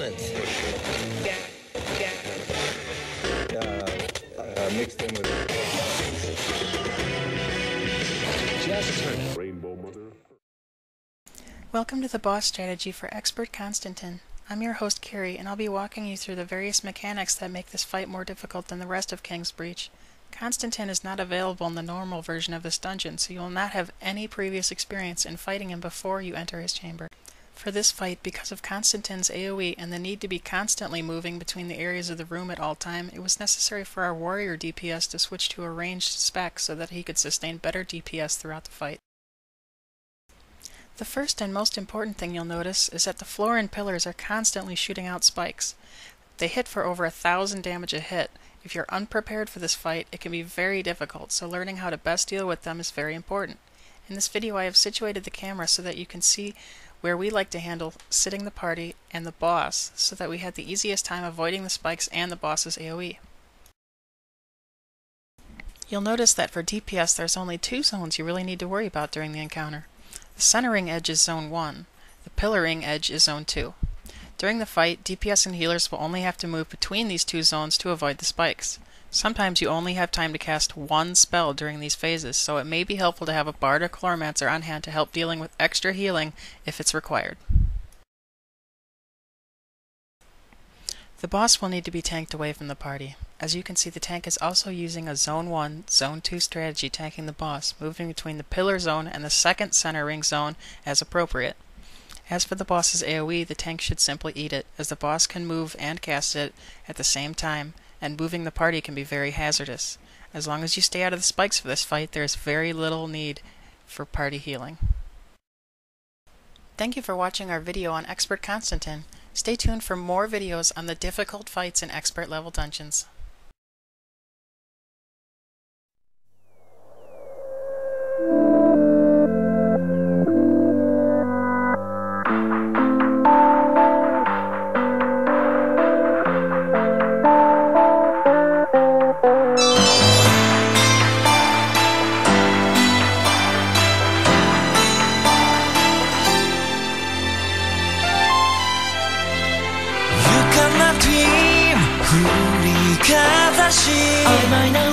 components. Mixed in with just turn it. Rainbow Mother. Welcome to the boss strategy for Expert Konstantin. I'm your host Kirie, and I'll be walking you through the various mechanics that make this fight more difficult than the rest of King's Breach. Konstantin is not available in the normal version of this dungeon, so you will not have any previous experience in fighting him before you enter his chamber. For this fight, because of Konstantin's AoE and the need to be constantly moving between the areas of the room at all time, it was necessary for our warrior DPS to switch to a ranged spec so that he could sustain better DPS throughout the fight. The first and most important thing you'll notice is that the floor and pillars are constantly shooting out spikes. They hit for over 1,000 damage a hit. If you're unprepared for this fight, it can be very difficult, so learning how to best deal with them is very important. In this video I have situated the camera so that you can see where we like to handle sitting the party and the boss, so that we had the easiest time avoiding the spikes and the boss's AoE. You'll notice that for DPS there's only 2 zones you really need to worry about during the encounter. The centering edge is Zone 1, the pillaring edge is Zone 2. During the fight, DPS and healers will only have to move between these 2 zones to avoid the spikes. Sometimes you only have time to cast 1 spell during these phases, so it may be helpful to have a bard or chloromancer on hand to help dealing with extra healing if it's required. The boss will need to be tanked away from the party. As you can see, the tank is also using a Zone 1, Zone 2 strategy tanking the boss, moving between the pillar zone and the second center ring zone as appropriate. As for the boss's AoE, the tank should simply eat it, as the boss can move and cast it at the same time, and moving the party can be very hazardous. As long as you stay out of the spikes for this fight, there is very little need for party healing. Thank you for watching our video on Expert Konstantin. Stay tuned for more videos on the difficult fights in expert level dungeons. Dream 振りかざし曖昧な